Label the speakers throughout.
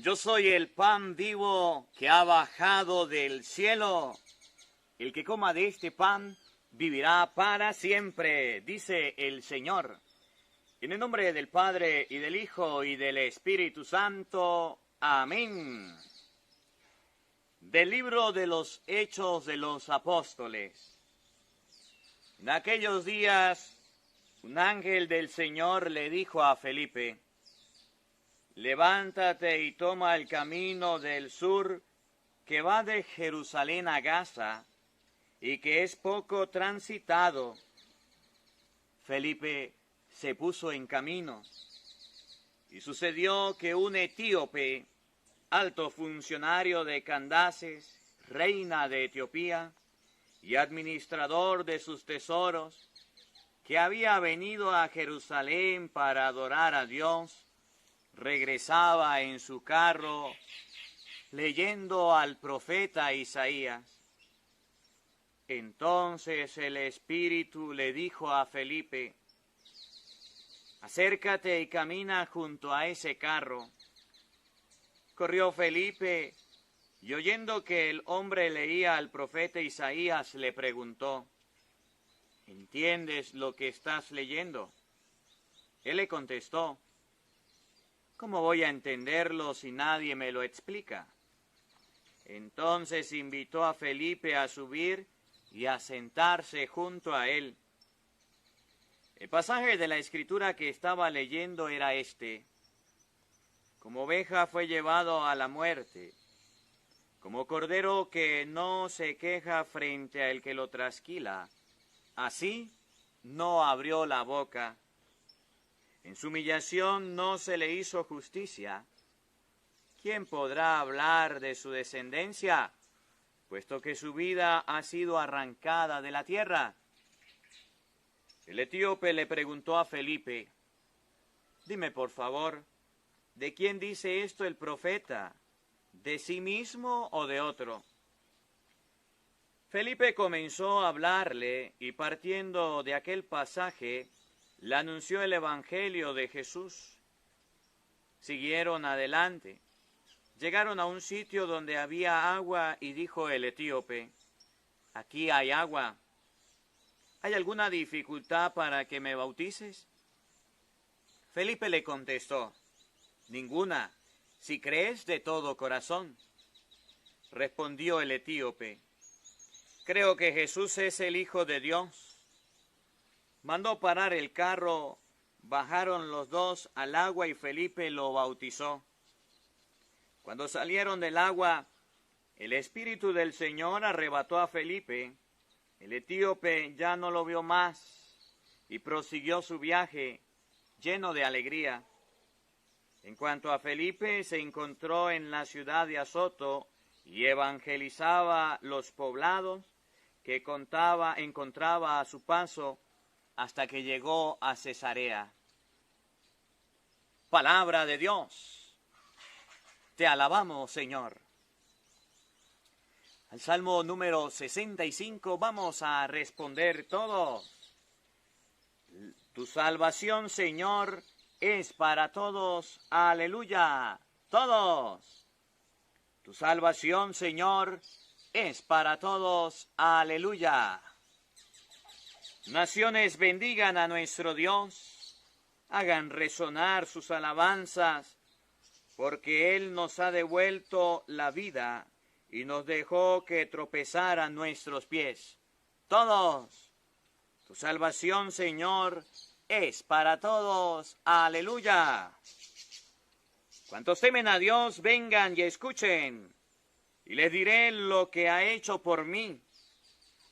Speaker 1: Yo soy el pan vivo que ha bajado del cielo. El que coma de este pan vivirá para siempre, dice el Señor. En el nombre del Padre, y del Hijo, y del Espíritu Santo. Amén. Del libro de los Hechos de los Apóstoles. En aquellos días, un ángel del Señor le dijo a Felipe: levántate y toma el camino del sur que va de Jerusalén a Gaza y que es poco transitado. Felipe se puso en camino y sucedió que un etíope, alto funcionario de Candace, reina de Etiopía, y administrador de sus tesoros, que había venido a Jerusalén para adorar a Dios, regresaba en su carro leyendo al profeta Isaías. Entonces el Espíritu le dijo a Felipe: acércate y camina junto a ese carro. Corrió Felipe y oyendo que el hombre leía al profeta Isaías, le preguntó: ¿entiendes lo que estás leyendo? Él le contestó: ¿cómo voy a entenderlo si nadie me lo explica? Entonces invitó a Felipe a subir y a sentarse junto a él. El pasaje de la Escritura que estaba leyendo era este: como oveja fue llevado a la muerte, como cordero que no se queja frente al que lo trasquila, así no abrió la boca. En su humillación no se le hizo justicia. ¿Quién podrá hablar de su descendencia, puesto que su vida ha sido arrancada de la tierra? El etíope le preguntó a Felipe: dime por favor, ¿de quién dice esto el profeta? ¿De sí mismo o de otro? Felipe comenzó a hablarle y partiendo de aquel pasaje, le anunció el Evangelio de Jesús. Siguieron adelante. Llegaron a un sitio donde había agua y dijo el etíope: aquí hay agua. ¿Hay alguna dificultad para que me bautices? Felipe le contestó: ninguna, si crees de todo corazón. Respondió el etíope: creo que Jesús es el Hijo de Dios. Mandó parar el carro, bajaron los dos al agua y Felipe lo bautizó. Cuando salieron del agua, el Espíritu del Señor arrebató a Felipe. El etíope ya no lo vio más y prosiguió su viaje lleno de alegría. En cuanto a Felipe, se encontró en la ciudad de Azoto y evangelizaba los poblados que encontraba a su paso hasta que llegó a Cesarea. Palabra de Dios. Te alabamos, Señor. Al Salmo número 65 vamos a responder todos. Tu salvación, Señor, es para todos. Aleluya. Todos. Tu salvación, Señor, es para todos. Aleluya. Naciones bendigan a nuestro Dios. Hagan resonar sus alabanzas, porque Él nos ha devuelto la vida y nos dejó que tropezaran nuestros pies. Todos. Tu salvación, Señor, es para todos. Aleluya. Cuantos temen a Dios, vengan y escuchen, y les diré lo que ha hecho por mí.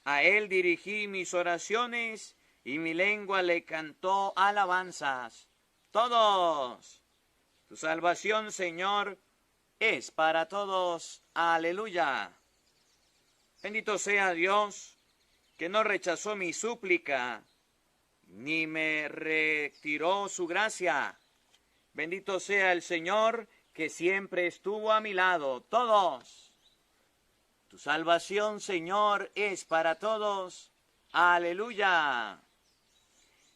Speaker 1: A Él dirigí mis oraciones, y mi lengua le cantó alabanzas. Todos. Tu salvación, Señor, es para todos. Aleluya. Bendito sea Dios, que no rechazó mi súplica, ni me retiró su gracia. Bendito sea el Señor, que siempre estuvo a mi lado. Todos. Tu salvación, Señor, es para todos. Aleluya.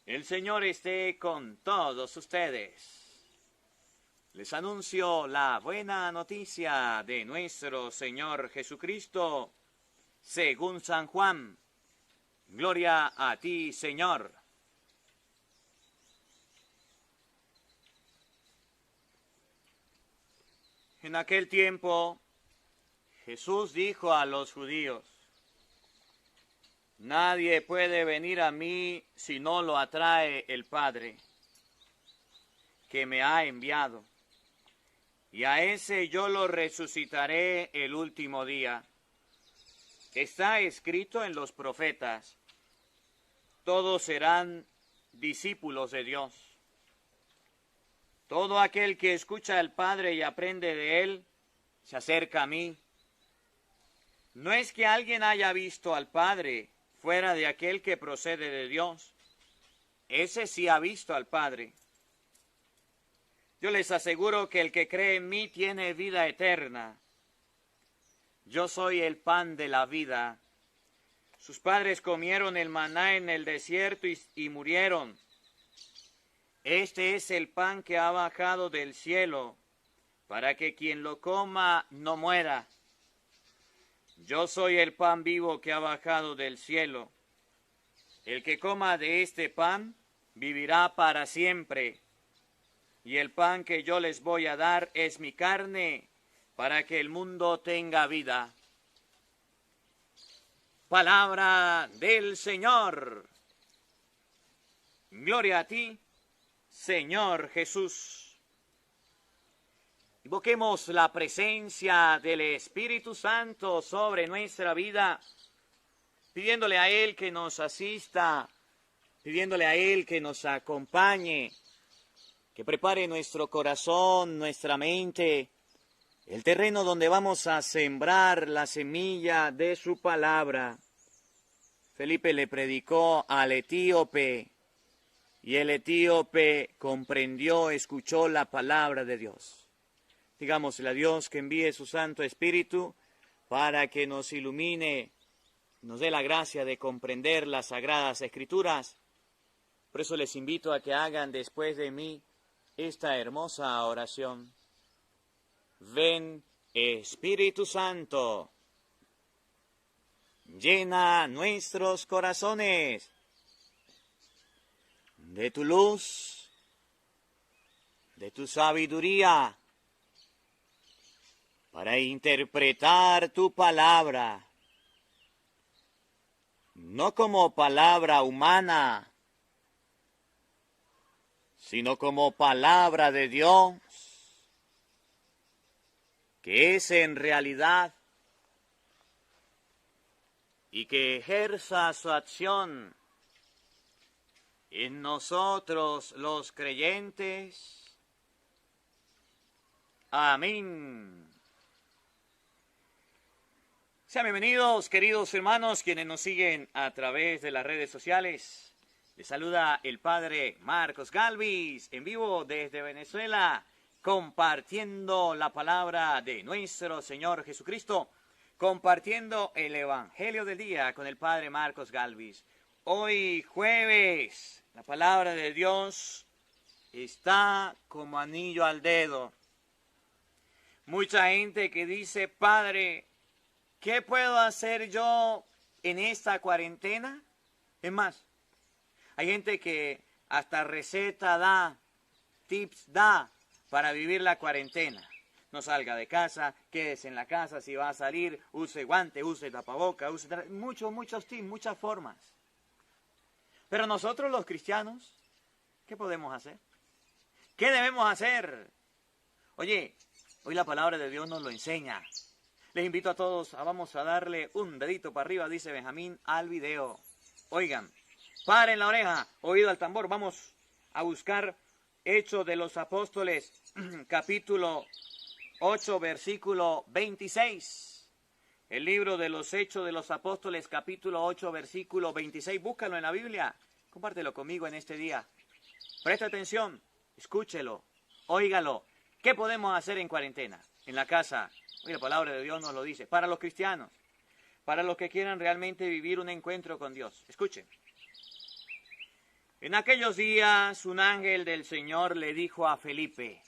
Speaker 1: El Señor esté con todos ustedes. Les anuncio la buena noticia de nuestro Señor Jesucristo, según San Juan. Gloria a ti, Señor. En aquel tiempo, Jesús dijo a los judíos: nadie puede venir a mí si no lo atrae el Padre, que me ha enviado. Y a ese yo lo resucitaré el último día. Está escrito en los profetas: todos serán discípulos de Dios. Todo aquel que escucha al Padre y aprende de Él, se acerca a mí. No es que alguien haya visto al Padre fuera de aquel que procede de Dios. Ese sí ha visto al Padre. Yo les aseguro que el que cree en mí tiene vida eterna. Yo soy el pan de la vida. Sus padres comieron el maná en el desierto y murieron. Este es el pan que ha bajado del cielo, para que quien lo coma no muera. Yo soy el pan vivo que ha bajado del cielo. El que coma de este pan vivirá para siempre. Y el pan que yo les voy a dar es mi carne, para que el mundo tenga vida. Palabra del Señor. Gloria a ti, Señor Jesús. Invoquemos la presencia del Espíritu Santo sobre nuestra vida, pidiéndole a Él que nos asista, pidiéndole a Él que nos acompañe, que prepare nuestro corazón, nuestra mente, el terreno donde vamos a sembrar la semilla de su palabra. Felipe le predicó al etíope y el etíope comprendió, escuchó la palabra de Dios. Digámosle a Dios que envíe su Santo Espíritu para que nos ilumine, nos dé la gracia de comprender las Sagradas Escrituras. Por eso les invito a que hagan después de mí esta hermosa oración. Ven, Espíritu Santo, llena nuestros corazones de tu luz, de tu sabiduría, para interpretar tu palabra, no como palabra humana, sino como palabra de Dios, que es en realidad, y que ejerza su acción en nosotros los creyentes. Amén. Sean bienvenidos, queridos hermanos, quienes nos siguen a través de las redes sociales. Les saluda el Padre Marcos Galvis, en vivo desde Venezuela, compartiendo la palabra de nuestro Señor Jesucristo, compartiendo el Evangelio del día con el Padre Marcos Galvis. Hoy jueves, la palabra de Dios está como anillo al dedo. Mucha gente que dice: Padre, ¿qué puedo hacer yo en esta cuarentena? Es más, hay gente que hasta receta da, tips da para vivir la cuarentena. No salga de casa, quédese en la casa, si va a salir, use guante, use tapaboca, muchos tips, muchas formas. Pero nosotros los cristianos, ¿qué podemos hacer? ¿Qué debemos hacer? Oye, hoy la palabra de Dios nos lo enseña. Les invito a todos, vamos a darle un dedito para arriba, dice Benjamín, al video. Oigan, paren la oreja, oído al tambor, vamos a buscar Hechos de los Apóstoles, capítulo 8, versículo 26. El libro de los Hechos de los Apóstoles, capítulo 8, versículo 26. Búscalo en la Biblia, compártelo conmigo en este día. Presta atención, escúchelo, óigalo. ¿Qué podemos hacer en cuarentena? En la casa. Hoy la palabra de Dios nos lo dice. Para los cristianos, para los que quieran realmente vivir un encuentro con Dios. Escuchen. En aquellos días un ángel del Señor le dijo a Felipe: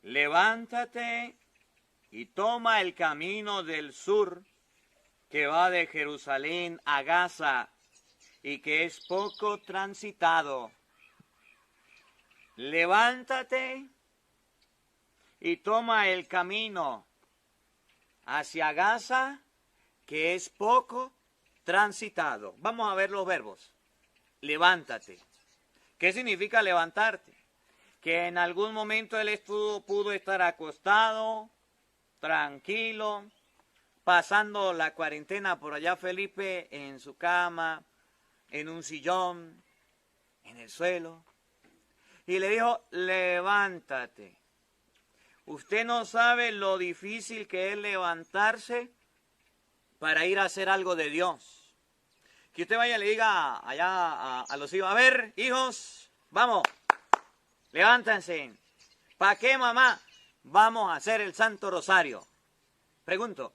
Speaker 1: levántate y toma el camino del sur que va de Jerusalén a Gaza y que es poco transitado. Levántate y toma el camino hacia Gaza, que es poco transitado. Vamos a ver los verbos. Levántate. ¿Qué significa levantarte? Que en algún momento él pudo estar acostado, tranquilo, pasando la cuarentena por allá Felipe en su cama, en un sillón, en el suelo. Y le dijo, levántate. Usted no sabe lo difícil que es levantarse para ir a hacer algo de Dios. Que usted vaya y le diga allá a los hijos, a ver, hijos, vamos, levántense. ¿Para qué, mamá? Vamos a hacer el Santo Rosario. Pregunto,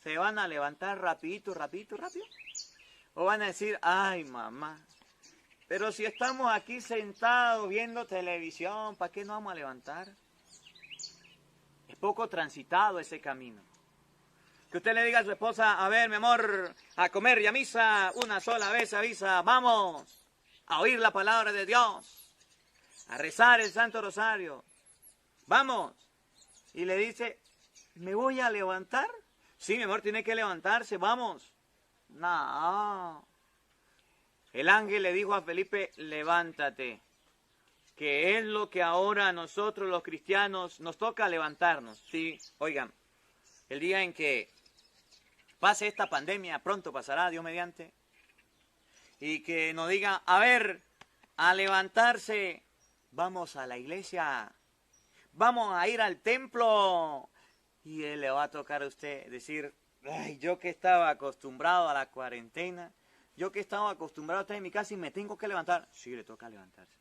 Speaker 1: ¿se van a levantar rapidito? ¿O van a decir, ay, mamá, pero si estamos aquí sentados viendo televisión, ¿para qué no vamos a levantar? Es poco transitado ese camino. Que usted le diga a su esposa, a ver, mi amor, a comer y a misa, una sola vez avisa, vamos a oír la palabra de Dios, a rezar el Santo Rosario, vamos. Y le dice, ¿me voy a levantar? Sí, mi amor, tiene que levantarse, vamos. No. El ángel le dijo a Felipe, levántate, que es lo que ahora a nosotros los cristianos nos toca levantarnos. Sí, oigan, el día en que pase esta pandemia, pronto pasará, Dios mediante, y que nos diga, a ver, a levantarse, vamos a la iglesia, vamos a ir al templo, y él le va a tocar a usted decir, ay, yo que estaba acostumbrado a la cuarentena, yo que estaba acostumbrado a estar en mi casa y me tengo que levantar, sí, le toca levantarse.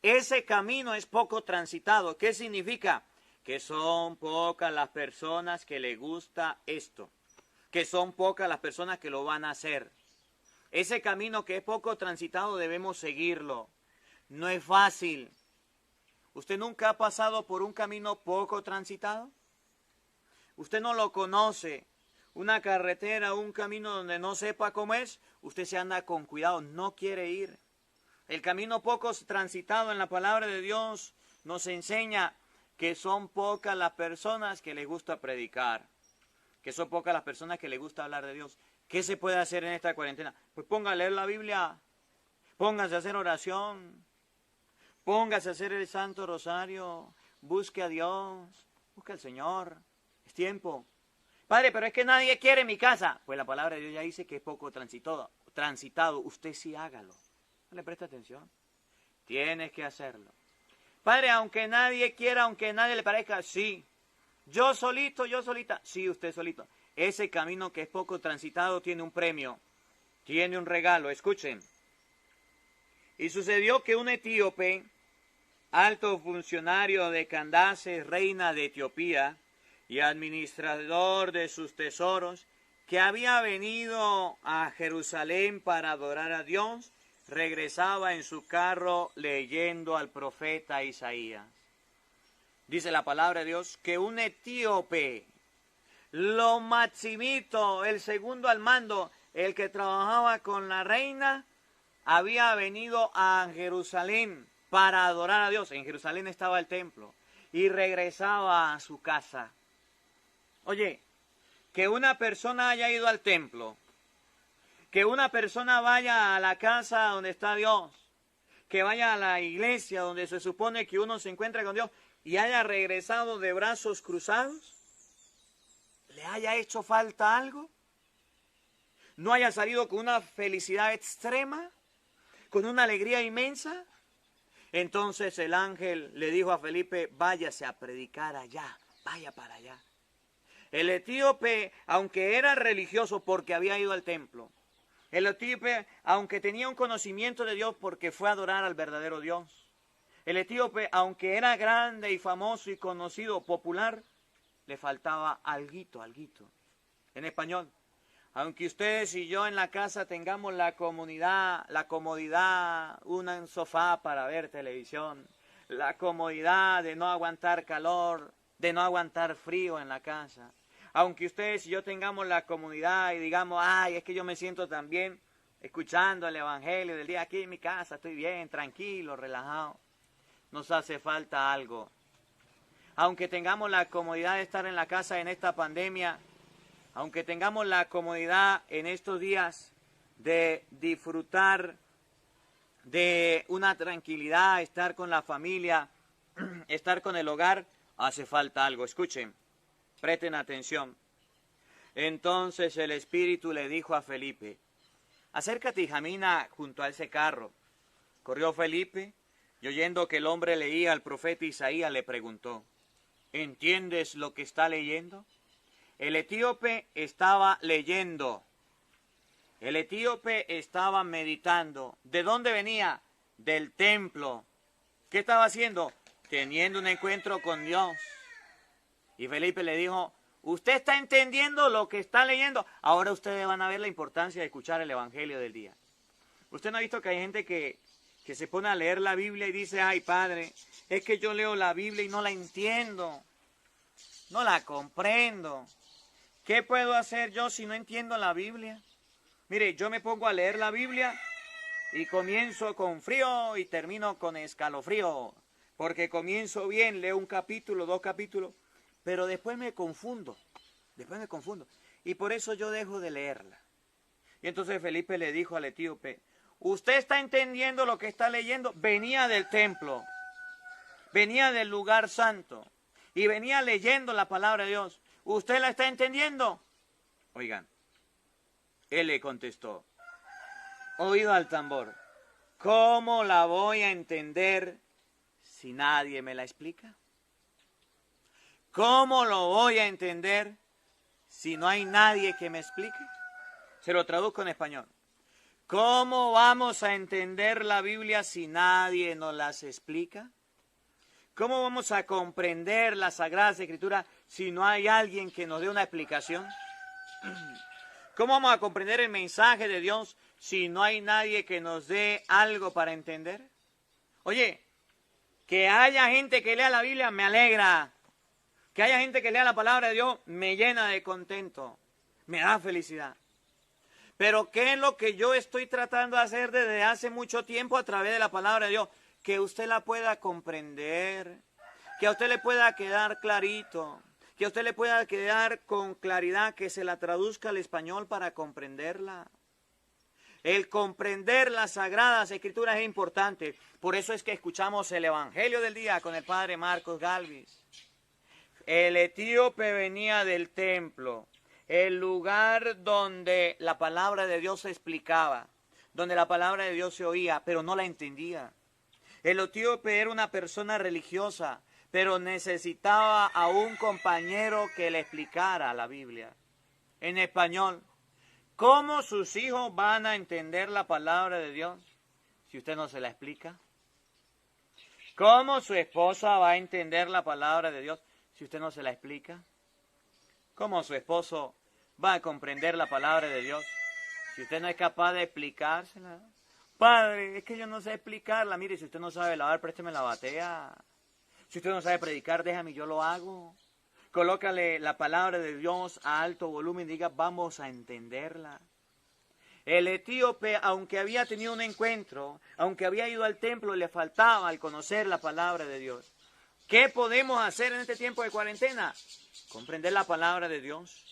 Speaker 1: Ese camino es poco transitado. ¿Qué significa? Que son pocas las personas que les gusta esto, que son pocas las personas que lo van a hacer. Ese camino que es poco transitado debemos seguirlo. No es fácil. ¿Usted nunca ha pasado por un camino poco transitado? Usted no lo conoce. Una carretera, un camino donde no sepa cómo es, usted se anda con cuidado, no quiere ir. El camino poco transitado en la palabra de Dios nos enseña que son pocas las personas que les gusta predicar, que son pocas las personas que les gusta hablar de Dios. ¿Qué se puede hacer en esta cuarentena? Pues ponga a leer la Biblia, póngase a hacer oración, póngase a hacer el Santo Rosario, busque a Dios, busque al Señor, es tiempo. Padre, pero es que nadie quiere mi casa. Pues la palabra de Dios ya dice que es poco transitado, usted sí hágalo. No le presta atención. Tienes que hacerlo. Padre, aunque nadie quiera, aunque nadie le parezca, sí. Yo solito, yo solita, sí, usted solito. Ese camino que es poco transitado tiene un premio, tiene un regalo. Escuchen. Y sucedió que un etíope, alto funcionario de Candace, reina de Etiopía, y administrador de sus tesoros, que había venido a Jerusalén para adorar a Dios, regresaba en su carro leyendo al profeta Isaías. Dice la palabra de Dios que un etíope, lo maximito, el segundo al mando, el que trabajaba con la reina, había venido a Jerusalén para adorar a Dios. En Jerusalén estaba el templo y regresaba a su casa. Oye, que una persona haya ido al templo, que una persona vaya a la casa donde está Dios, que vaya a la iglesia donde se supone que uno se encuentra con Dios y haya regresado de brazos cruzados, ¿le haya hecho falta algo? ¿No haya salido con una felicidad extrema? ¿Con una alegría inmensa? Entonces el ángel le dijo a Felipe, váyase a predicar allá, vaya para allá. El etíope, aunque era religioso porque había ido al templo, el etíope, aunque tenía un conocimiento de Dios porque fue a adorar al verdadero Dios, el etíope, aunque era grande y famoso y conocido, popular, le faltaba alguito. En español, aunque ustedes y yo en la casa tengamos la comodidad, un sofá para ver televisión, la comodidad de no aguantar calor, de no aguantar frío en la casa. Aunque ustedes y yo tengamos la comodidad y digamos, ay, es que yo me siento tan bien escuchando el Evangelio del día aquí en mi casa, estoy bien, tranquilo, relajado. Nos hace falta algo. Aunque tengamos la comodidad de estar en la casa en esta pandemia, aunque tengamos la comodidad en estos días de disfrutar de una tranquilidad, estar con la familia, estar con el hogar, hace falta algo. Escuchen, presten atención. Entonces el Espíritu le dijo a Felipe, acércate y camina junto a ese carro. Corrió Felipe y oyendo que el hombre leía al profeta Isaías le preguntó, ¿entiendes lo que está leyendo? El etíope estaba leyendo. El etíope estaba meditando. ¿De dónde venía? Del templo. ¿Qué estaba haciendo? Teniendo un encuentro con Dios. Y Felipe le dijo, ¿usted está entendiendo lo que está leyendo? Ahora ustedes van a ver la importancia de escuchar el Evangelio del día. ¿Usted no ha visto que hay gente que se pone a leer la Biblia y dice, ay padre, es que yo leo la Biblia y no la entiendo, no la comprendo? ¿Qué puedo hacer yo si no entiendo la Biblia? Mire, yo me pongo a leer la Biblia y comienzo con frío y termino con escalofrío, porque comienzo bien, leo un capítulo, 2 capítulos, pero después me confundo, y por eso yo dejo de leerla. Y entonces Felipe le dijo al etíope, ¿usted está entendiendo lo que está leyendo? Venía del templo, venía del lugar santo, y venía leyendo la palabra de Dios. ¿Usted la está entendiendo? Oigan, él le contestó, oído al tambor, ¿cómo la voy a entender si nadie me la explica? ¿Cómo lo voy a entender si no hay nadie que me explique? Se lo traduzco en español. ¿Cómo vamos a entender la Biblia si nadie nos las explica? ¿Cómo vamos a comprender las Sagradas Escrituras si no hay alguien que nos dé una explicación? ¿Cómo vamos a comprender el mensaje de Dios si no hay nadie que nos dé algo para entender? Oye, que haya gente que lea la Biblia me alegra. Que haya gente que lea la palabra de Dios me llena de contento, me da felicidad. Pero ¿qué es lo que yo estoy tratando de hacer desde hace mucho tiempo a través de la palabra de Dios? Que usted la pueda comprender, que a usted le pueda quedar clarito, que a usted le pueda quedar con claridad, que se la traduzca al español para comprenderla. El comprender las Sagradas Escrituras es importante. Por eso es que escuchamos el Evangelio del día con el padre Marcos Galvis. El etíope venía del templo, el lugar donde la palabra de Dios se explicaba, donde la palabra de Dios se oía, pero no la entendía. El etíope era una persona religiosa, pero necesitaba a un compañero que le explicara la Biblia. En español, ¿cómo sus hijos van a entender la palabra de Dios si usted no se la explica? ¿Cómo su esposa va a entender la palabra de Dios si usted no se la explica? ¿Cómo su esposo va a comprender la palabra de Dios si usted no es capaz de explicársela? Padre, es que yo no sé explicarla. Mire, si usted no sabe lavar, présteme la batea. Si usted no sabe predicar, déjame, yo lo hago. Colócale la palabra de Dios a alto volumen y diga, vamos a entenderla. El etíope, aunque había tenido un encuentro, aunque había ido al templo, le faltaba al conocer la palabra de Dios. ¿Qué podemos hacer en este tiempo de cuarentena? Comprender la palabra de Dios.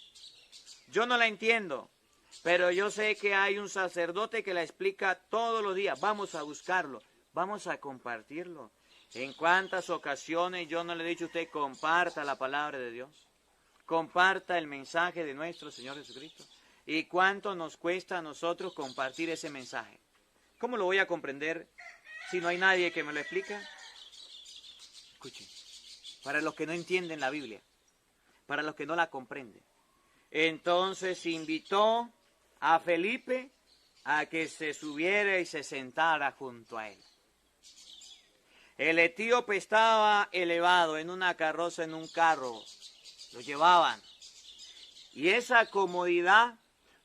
Speaker 1: Yo no la entiendo, pero yo sé que hay un sacerdote que la explica todos los días. Vamos a buscarlo, vamos a compartirlo. ¿En cuántas ocasiones yo no le he dicho a usted, comparta la palabra de Dios? Comparta el mensaje de nuestro Señor Jesucristo. ¿Y cuánto nos cuesta a nosotros compartir ese mensaje? ¿Cómo lo voy a comprender si no hay nadie que me lo explique? Escuchen, para los que no entienden la Biblia, para los que no la comprenden. Entonces invitó a Felipe a que se subiera y se sentara junto a él. El etíope estaba elevado en una carroza, en un carro, lo llevaban. Y esa comodidad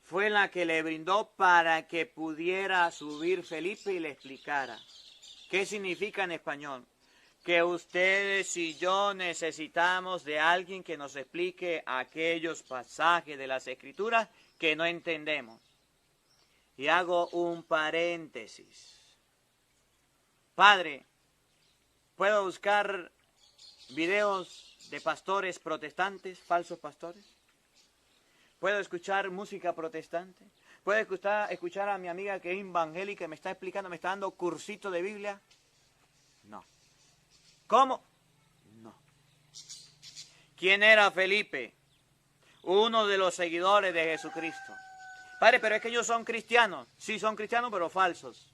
Speaker 1: fue la que le brindó para que pudiera subir Felipe y le explicara. ¿Qué significa en español? que ustedes y yo necesitamos de alguien que nos explique aquellos pasajes de las Escrituras que no entendemos. Y hago un paréntesis. Padre, ¿puedo buscar videos de pastores protestantes, falsos pastores? ¿Puedo escuchar música protestante? ¿Puedo escuchar a mi amiga que es evangélica y me está explicando, me está dando cursito de Biblia? No. ¿Cómo? No. ¿Quién era Felipe? Uno de los seguidores de Jesucristo. Padre, pero es que ellos son cristianos. Sí, son cristianos, pero falsos.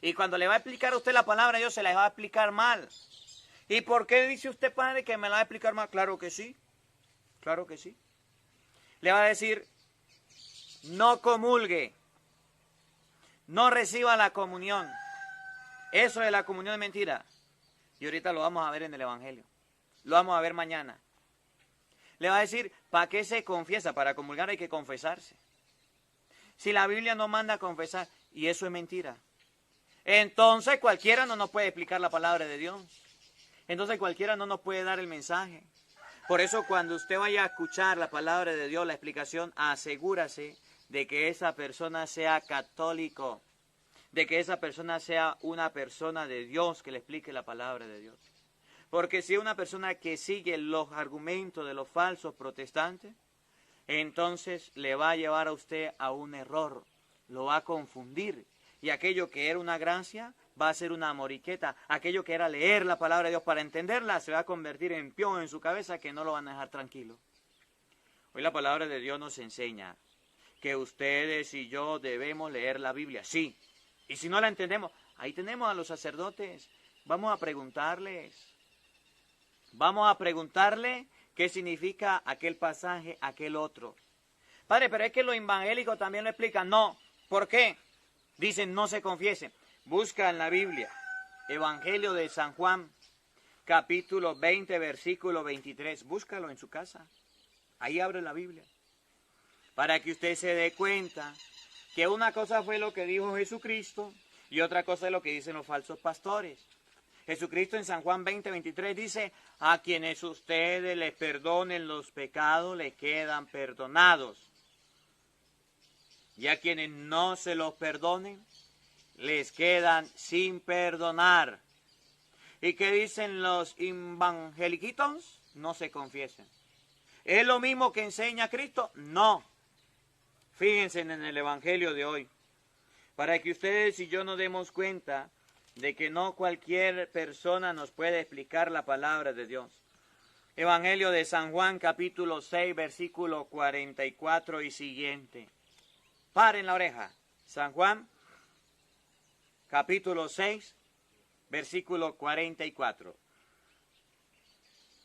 Speaker 1: Y cuando le va a explicar a usted la palabra, ellos se la va a explicar mal. ¿Y por qué dice usted, padre, que me la va a explicar mal? Claro que sí. Claro que sí. Le va a decir, no comulgue. No reciba la comunión. Eso de la comunión es mentira. Y ahorita lo vamos a ver en el Evangelio. Lo vamos a ver mañana. Le va a decir, ¿para qué se confiesa? Para comulgar hay que confesarse. Si la Biblia no manda a confesar, y eso es mentira. Entonces cualquiera no nos puede explicar la palabra de Dios. Entonces cualquiera no nos puede dar el mensaje. Por eso cuando usted vaya a escuchar la palabra de Dios, la explicación, asegúrase de que esa persona sea católico, de que esa persona sea una persona de Dios que le explique la palabra de Dios. Porque si es una persona que sigue los argumentos de los falsos protestantes, entonces le va a llevar a usted a un error, lo va a confundir. Y aquello que era una gracia va a ser una moriqueta. Aquello que era leer la palabra de Dios para entenderla se va a convertir en pión en su cabeza que no lo van a dejar tranquilo. Hoy la palabra de Dios nos enseña que ustedes y yo debemos leer la Biblia, sí. Y si no la entendemos, ahí tenemos a los sacerdotes. Vamos a preguntarles. Vamos a preguntarle qué significa aquel pasaje, aquel otro. Padre, pero es que los evangélicos también lo explican. No. ¿Por qué? Dicen no se confiesen. Busca en la Biblia, Evangelio de San Juan, capítulo 20, versículo 23. Búscalo en su casa. Ahí abre la Biblia. Para que usted se dé cuenta que una cosa fue lo que dijo Jesucristo y otra cosa es lo que dicen los falsos pastores. Jesucristo en San Juan 20, 23 dice, a quienes ustedes les perdonen los pecados, les quedan perdonados. Y a quienes no se los perdonen, les quedan sin perdonar. ¿Y qué dicen los evangeliquitos? No se confiesen. ¿Es lo mismo que enseña Cristo? No. Fíjense en el Evangelio de hoy, para que ustedes y yo nos demos cuenta de que no cualquier persona nos puede explicar la palabra de Dios. Evangelio de San Juan, capítulo 6, versículo 44 y siguiente. Paren la oreja. San Juan, capítulo 6, versículo 44.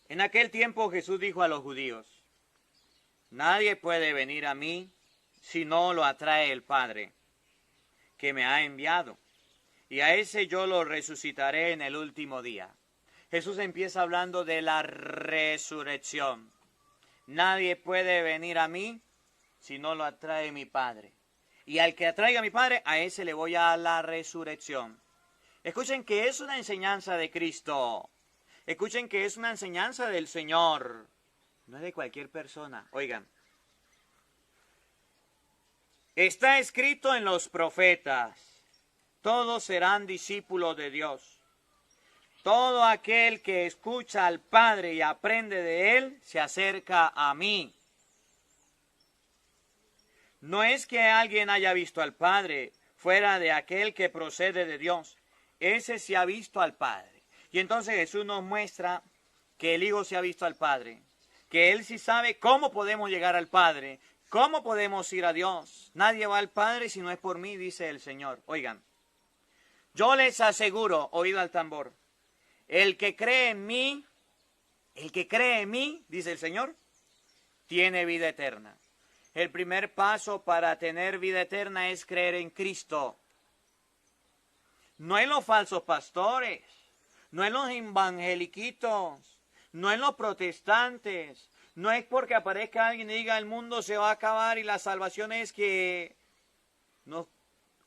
Speaker 1: En aquel tiempo Jesús dijo a los judíos, nadie puede venir a mí si no lo atrae el Padre, que me ha enviado, y a ese yo lo resucitaré en el último día. Jesús empieza hablando de la resurrección. Nadie puede venir a mí si no lo atrae mi Padre. Y al que atraiga a mi Padre, a ese le voy a la resurrección. Escuchen que es una enseñanza de Cristo. Escuchen que es una enseñanza del Señor. No es de cualquier persona. Oigan. Está escrito en los profetas, todos serán discípulos de Dios. Todo aquel que escucha al Padre y aprende de Él, se acerca a mí. No es que alguien haya visto al Padre fuera de aquel que procede de Dios. Ese se ha visto al Padre. Y entonces Jesús nos muestra que el Hijo se ha visto al Padre, que Él sí sabe cómo podemos llegar al Padre, cómo podemos ir a Dios. Nadie va al Padre si no es por mí, dice el Señor. Oigan, yo les aseguro, oído al tambor, el que cree en mí, dice el Señor, tiene vida eterna. El primer paso para tener vida eterna es creer en Cristo. No en los falsos pastores, no en los evangeliquitos, no en los protestantes. No es porque aparezca alguien y diga el mundo se va a acabar y la salvación es que nos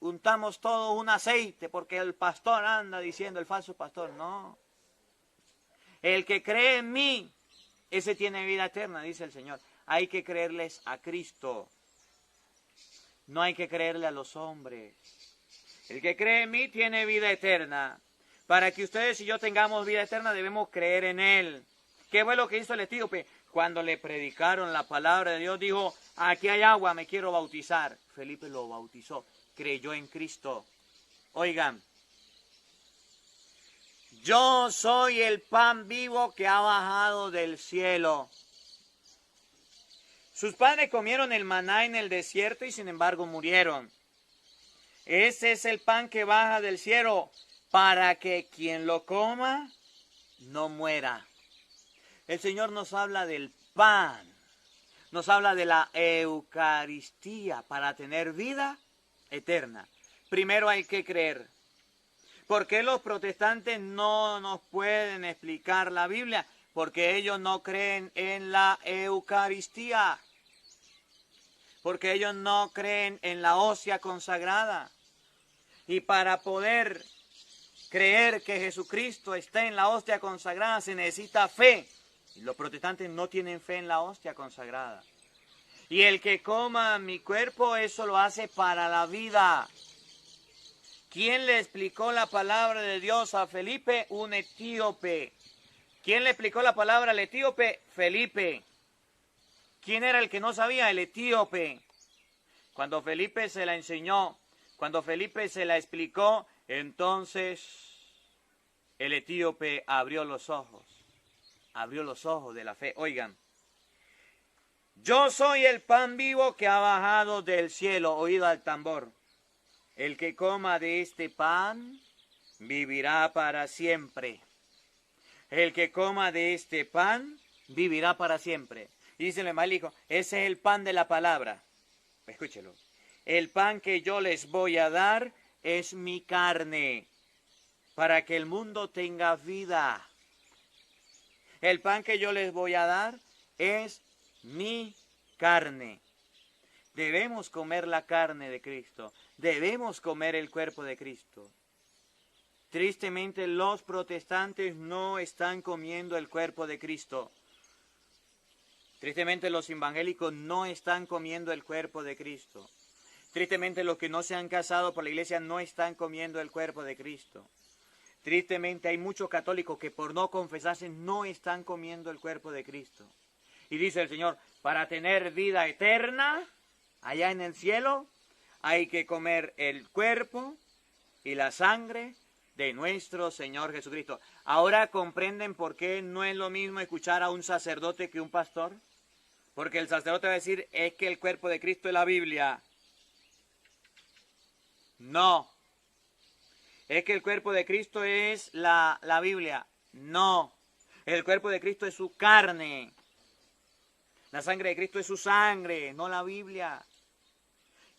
Speaker 1: untamos todo un aceite porque el pastor anda diciendo, el falso pastor. No. El que cree en mí, ese tiene vida eterna, dice el Señor. Hay que creerles a Cristo. No hay que creerle a los hombres. El que cree en mí tiene vida eterna. Para que ustedes y yo tengamos vida eterna debemos creer en Él. ¿Qué fue lo que hizo el etíope? Cuando le predicaron la palabra de Dios, dijo, aquí hay agua, me quiero bautizar. Felipe lo bautizó, creyó en Cristo. Oigan, yo soy el pan vivo que ha bajado del cielo. Sus padres comieron el maná en el desierto y sin embargo murieron. Ese es el pan que baja del cielo para que quien lo coma no muera. El Señor nos habla del pan, nos habla de la Eucaristía para tener vida eterna. Primero hay que creer. ¿Por qué los protestantes no nos pueden explicar la Biblia? Porque ellos no creen en la Eucaristía. Porque ellos no creen en la hostia consagrada. Y para poder creer que Jesucristo está en la hostia consagrada se necesita fe. Y los protestantes no tienen fe en la hostia consagrada. Y el que coma mi cuerpo, eso lo hace para la vida. ¿Quién le explicó la palabra de Dios a Felipe? Un etíope. ¿Quién le explicó la palabra al etíope? Felipe. ¿Quién era el que no sabía? El etíope. Cuando Felipe se la enseñó, cuando Felipe se la explicó, entonces el etíope abrió los ojos de la fe. Oigan, yo soy el pan vivo que ha bajado del cielo, oído al tambor. El que coma de este pan vivirá para siempre. El que coma de este pan vivirá para siempre. Y dice el hijo, ese es el pan de la palabra. Escúchelo. El pan que yo les voy a dar es mi carne, para que el mundo tenga vida. El pan que yo les voy a dar es mi carne. Debemos comer la carne de Cristo. Debemos comer el cuerpo de Cristo. Tristemente, los protestantes no están comiendo el cuerpo de Cristo. Tristemente, los evangélicos no están comiendo el cuerpo de Cristo. Tristemente, los que no se han casado por la iglesia no están comiendo el cuerpo de Cristo. Tristemente, hay muchos católicos que por no confesarse no están comiendo el cuerpo de Cristo. Y dice el Señor, para tener vida eterna, allá en el cielo, hay que comer el cuerpo y la sangre de nuestro Señor Jesucristo. Ahora comprenden por qué no es lo mismo escuchar a un sacerdote que un pastor. Porque el sacerdote va a decir, es que el cuerpo de Cristo es la Biblia. No. Es que el cuerpo de Cristo es la Biblia. No. El cuerpo de Cristo es su carne. La sangre de Cristo es su sangre, no la Biblia.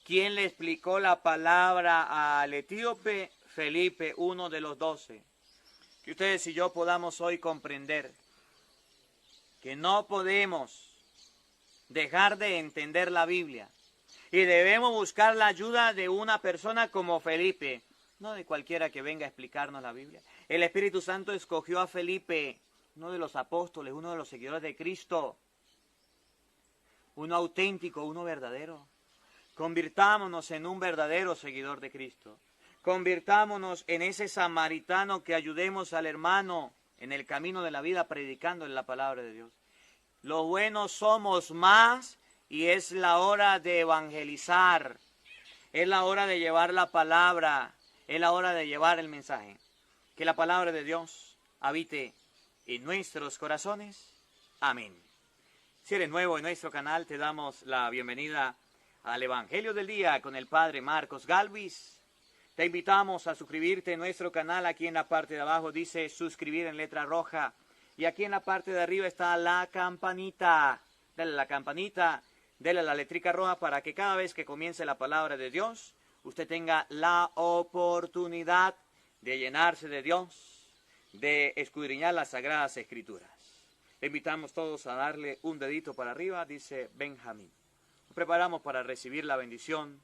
Speaker 1: ¿Quién le explicó la palabra al etíope? Felipe, uno de los 12. Que ustedes y yo podamos hoy comprender que no podemos dejar de entender la Biblia. Y debemos buscar la ayuda de una persona como Felipe, no de cualquiera que venga a explicarnos la Biblia. El Espíritu Santo escogió a Felipe, uno de los apóstoles, uno de los seguidores de Cristo. Uno auténtico, uno verdadero. Convirtámonos en un verdadero seguidor de Cristo. Convirtámonos en ese samaritano que ayudemos al hermano en el camino de la vida predicando en la palabra de Dios. Los buenos somos más y es la hora de evangelizar. Es la hora de llevar la palabra. Es la hora de llevar el mensaje. Que la palabra de Dios habite en nuestros corazones. Amén. Si eres nuevo en nuestro canal, te damos la bienvenida al Evangelio del Día con el Padre Marcos Galvis. Te invitamos a suscribirte en nuestro canal. Aquí en la parte de abajo dice suscribir en letra roja. Y aquí en la parte de arriba está la campanita. Dale a la campanita, dale a la letrica roja para que cada vez que comience la palabra de Dios, usted tenga la oportunidad de llenarse de Dios, de escudriñar las Sagradas Escrituras. Le invitamos todos a darle un dedito para arriba, dice Benjamín. Nos preparamos para recibir la bendición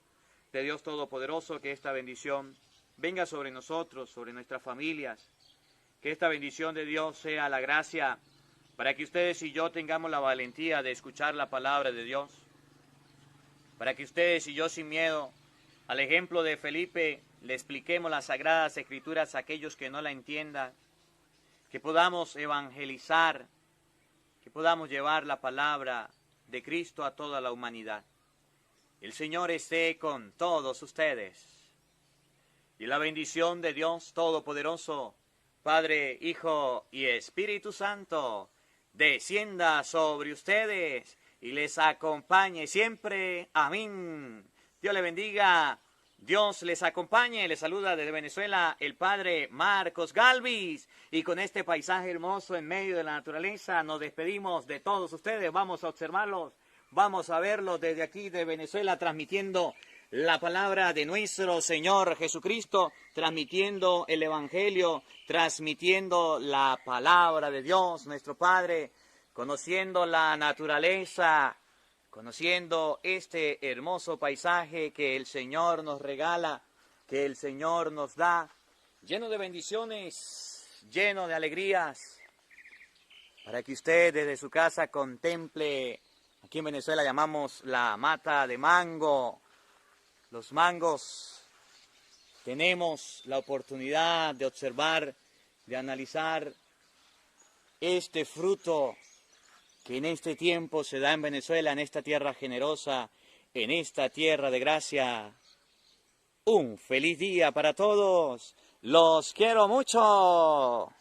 Speaker 1: de Dios Todopoderoso, que esta bendición venga sobre nosotros, sobre nuestras familias, Que esta bendición de Dios sea la gracia para que ustedes y yo tengamos la valentía de escuchar la palabra de Dios. Para que ustedes y yo sin miedo, al ejemplo de Felipe, le expliquemos las Sagradas Escrituras a aquellos que no la entiendan. Que podamos evangelizar, que podamos llevar la palabra de Cristo a toda la humanidad. El Señor esté con todos ustedes. Y la bendición de Dios Todopoderoso, Padre, Hijo y Espíritu Santo, descienda sobre ustedes y les acompañe siempre. Amén. Dios les bendiga. Dios les acompañe. Les saluda desde Venezuela el Padre Marcos Galvis. Y con este paisaje hermoso en medio de la naturaleza nos despedimos de todos ustedes. Vamos a observarlos, vamos a verlos desde aquí de Venezuela, transmitiendo la palabra de nuestro Señor Jesucristo, transmitiendo el Evangelio, transmitiendo la palabra de Dios, nuestro Padre, conociendo la naturaleza, conociendo este hermoso paisaje que el Señor nos regala, que el Señor nos da, lleno de bendiciones, lleno de alegrías, para que usted desde su casa contemple, aquí en Venezuela llamamos la mata de mango, los mangos. Tenemos la oportunidad de observar, de analizar este fruto que en este tiempo se da en Venezuela, en esta tierra generosa, en esta tierra de gracia. Un feliz día para todos. Los quiero mucho.